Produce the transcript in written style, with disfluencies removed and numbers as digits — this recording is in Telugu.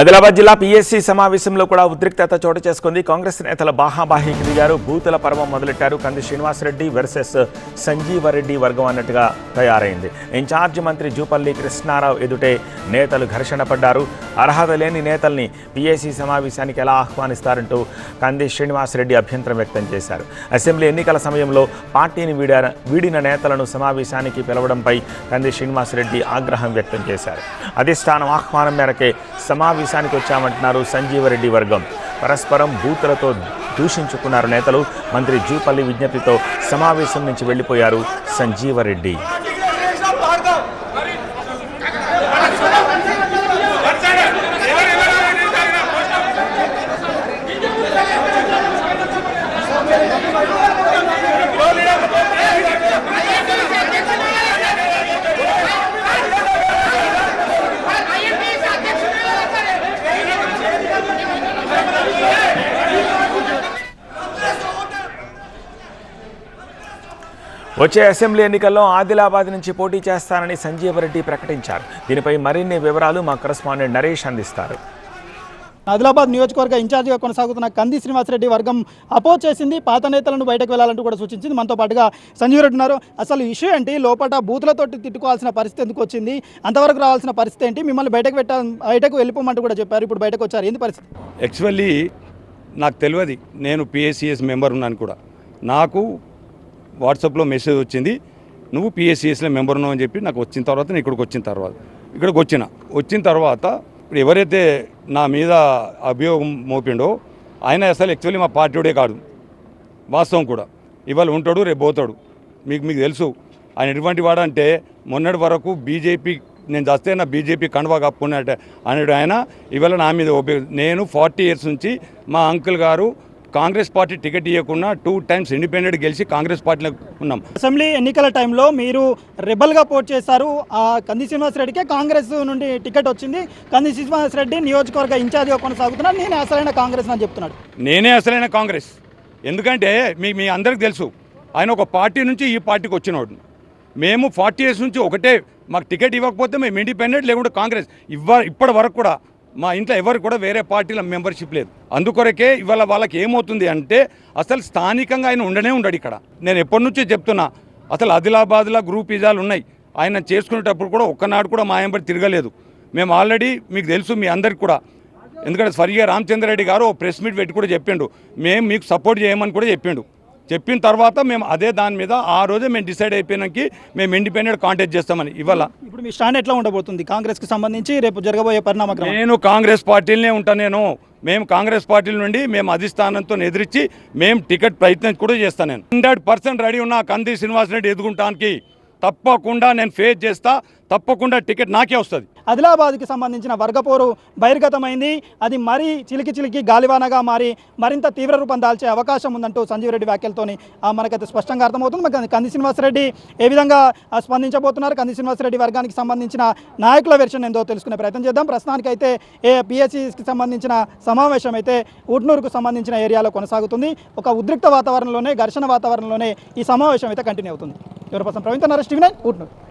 ఆదిలాబాద్ జిల్లా పీఎస్సీ సమావేశంలో కూడా ఉద్రిక్తత చోటు చేసుకుంది. కాంగ్రెస్ నేతల బాహాబాహీకి దిగారు. బూతుల పర్వం మొదలెట్టారు. కంది శ్రీనివాసరెడ్డి వర్సెస్ సంజీవరెడ్డి వర్గం అన్నట్టుగా తయారైంది. ఇన్ఛార్జ్ మంత్రి జూపల్లి కృష్ణారావు ఎదుటే నేతలు ఘర్షణ పడ్డారు. అర్హత లేని నేతల్ని పీఎస్సీ సమావేశానికి ఎలా ఆహ్వానిస్తారంటూ కంది శ్రీనివాసరెడ్డి అభ్యంతరం వ్యక్తం చేశారు. అసెంబ్లీ ఎన్నికల సమయంలో పార్టీని వీడిన నేతలను సమావేశానికి పిలవడంపై కంది శ్రీనివాసరెడ్డి ఆగ్రహం వ్యక్తం చేశారు. అధిష్టానం ఆహ్వానం మేరకే సమావేశానికి వచ్చామంటున్నారు సంజీవరెడ్డి వర్గం. పరస్పరం బూతులతో దూషించుకున్నారు నేతలు. మంత్రి జూపల్లి విజ్ఞప్తితో సమావేశం నుంచి వెళ్లిపోయారు సంజీవరెడ్డి. వచ్చే అసెంబ్లీ ఎన్నికల్లో ఆదిలాబాద్ నుంచి పోటీ చేస్తానని సంజీవరెడ్డి ప్రకటించారు. దీనిపై మరిన్ని వివరాలు మా కరెస్పాండెంట్ నరేష్ అందిస్తారు. ఆదిలాబాద్ నియోజకవర్గ ఇన్ఛార్జిగా కొనసాగుతున్న కంది శ్రీనివాసరెడ్డి వర్గం అపోజ్ చేసింది. పాత నేతలను బయటకు వెళ్లాలంటూ కూడా సూచించింది. మనతో పాటుగా సంజీవరెడ్డి ఉన్నారు. అసలు ఇష్యూ ఏంటి? లోపల బూతులతో తిట్టుకోవాల్సిన పరిస్థితి ఎందుకు వచ్చింది? అంతవరకు రావాల్సిన పరిస్థితి ఏంటి? మిమ్మల్ని బయటకు వెళ్ళిపోమంటూ కూడా చెప్పారు. ఇప్పుడు బయటకు వచ్చారు. ఏంది పరిస్థితి? యాక్చువల్లీ నాకు తెలియదు. నేను పిఎస్సిఎస్ మెంబర్ ఉన్నాను కూడా. నాకు వాట్సాప్లో మెసేజ్ వచ్చింది, నువ్వు పిఎస్సిఎస్లో మెంబర్ ఉన్నావు అని చెప్పి నాకు వచ్చిన తర్వాత నేను ఇక్కడికి వచ్చిన తర్వాత ఇప్పుడు ఎవరైతే నా మీద అభియోగం మోపిండో ఆయన అసలు యాక్చువల్లీ మా పార్టీడే కాదు, వాస్తవం కూడా. ఇవాళ ఉంటాడు, రేపు పోతాడు. మీకు తెలుసు ఆయన ఎటువంటి వాడంటే మొన్నటి వరకు బీజేపీ నేను చేస్తే నా బీజేపీ కండువా కప్పుకున్నట్టు అనేడు ఆయన. ఇవాళ నా మీద నేను 40 years నుంచి మా అంకుల్ గారు కాంగ్రెస్ పార్టీ టికెట్ ఇవ్వకుండా 2 times ఇండిపెండెంట్ గెలిచి కాంగ్రెస్ పార్టీలో ఉన్నాం. అసెంబ్లీ ఎన్నికల టైంలో మీరు రెబల్గా పోటీ చేశారు. కంది శ్రీనివాసరెడ్డికే కాంగ్రెస్ నుండి టికెట్ వచ్చింది. కంది శ్రీనివాసరెడ్డి నియోజకవర్గ ఇన్ఛార్జిగా కొనసాగుతున్నాడు. నేనే అసలైన కాంగ్రెస్ అని చెప్తున్నాడు. నేనే అసలైన కాంగ్రెస్. ఎందుకంటే మీ అందరికి తెలుసు ఆయన ఒక పార్టీ నుంచి ఈ పార్టీకి వచ్చినవాడు. మేము 40 years నుంచి ఒకటే, మాకు టికెట్ ఇవ్వకపోతే మేము ఇండిపెండెంట్, లేకుంటే కాంగ్రెస్. ఇప్పటి వరకు కూడా మా ఇంట్లో ఎవరికి కూడా వేరే పార్టీల మెంబర్షిప్ లేదు. అందుకొరకే ఇవాళ వాళ్ళకి ఏమవుతుంది అంటే అసలు స్థానికంగా ఆయన ఉండడు ఇక్కడ. నేను ఎప్పటి నుంచో చెప్తున్నా, అసలు ఆదిలాబాద్లో గ్రూపిజాలు ఉన్నాయి. ఆయన చేసుకునేటప్పుడు కూడా ఒక్కనాడు కూడా మా ఎంబడి తిరగలేదు. మేము ఆల్రెడీ మీకు తెలుసు మీ అందరికి కూడా, ఎందుకంటే స్వర్గీయ రామచంద్రరెడ్డి గారు ప్రెస్ మీట్ పెట్టి కూడా చెప్పిండు, మేము మీకు సపోర్ట్ చేయమని కూడా చెప్పిన తర్వాత మేము అదే దాని మీద ఆ రోజే మేము డిసైడ్ అయిపోయినాకి మేము ఇండిపెండెంట్ కాంటాక్ట్ చేస్తామని. ఇవాళ ఇప్పుడు మీ స్టాండ్ ఎట్లా ఉండబోతుంది కాంగ్రెస్కి సంబంధించి రేపు జరగబోయే పరిణామక్రమం? నేను కాంగ్రెస్ పార్టీలనే ఉంటాను. మేము కాంగ్రెస్ పార్టీల నుండి మేము అధిష్టానంతో ఎదిరించి మేము టికెట్ ప్రయత్నం కూడా చేస్తాను. నేను 100% రెడీ ఉన్నా కంది శ్రీనివాసరెడ్డి ఎదుగుంటానికి. తప్పకుండా నేను ఫేస్ చేస్తా. తప్పకుండా టికెట్ నాకే వస్తుంది. ఆదిలాబాద్కి సంబంధించిన వర్గపోరు బహిర్గతమైంది. అది మరీ చిలికి గాలివానగా మారి మరింత తీవ్ర రూపం దాల్చే అవకాశం ఉందంటూ సంజీవరెడ్డి వ్యాఖ్యలతోని మనకైతే స్పష్టంగా అర్థమవుతుంది. కంది శ్రీనివాసరెడ్డి ఏ విధంగా స్పందించబోతున్నారు, కంది శ్రీనివాసరెడ్డి వర్గానికి సంబంధించిన నాయకుల వెర్షన్ ఏందో తెలుసుకునే ప్రయత్నం చేద్దాం. ప్రస్తుతానికైతే పిఎస్సికి సంబంధించిన సమావేశం అయితే ఊట్నూరుకు సంబంధించిన ఏరియాలో కొనసాగుతుంది. ఒక ఉద్రిక్త వాతావరణంలోనే, ఘర్షణ వాతావరణంలోనే ఈ సమావేశం అయితే కంటిన్యూ అవుతుంది. ఎవరి ప్రవీణ్ నరేష్, టీవీ 9 ఊట్నూరు.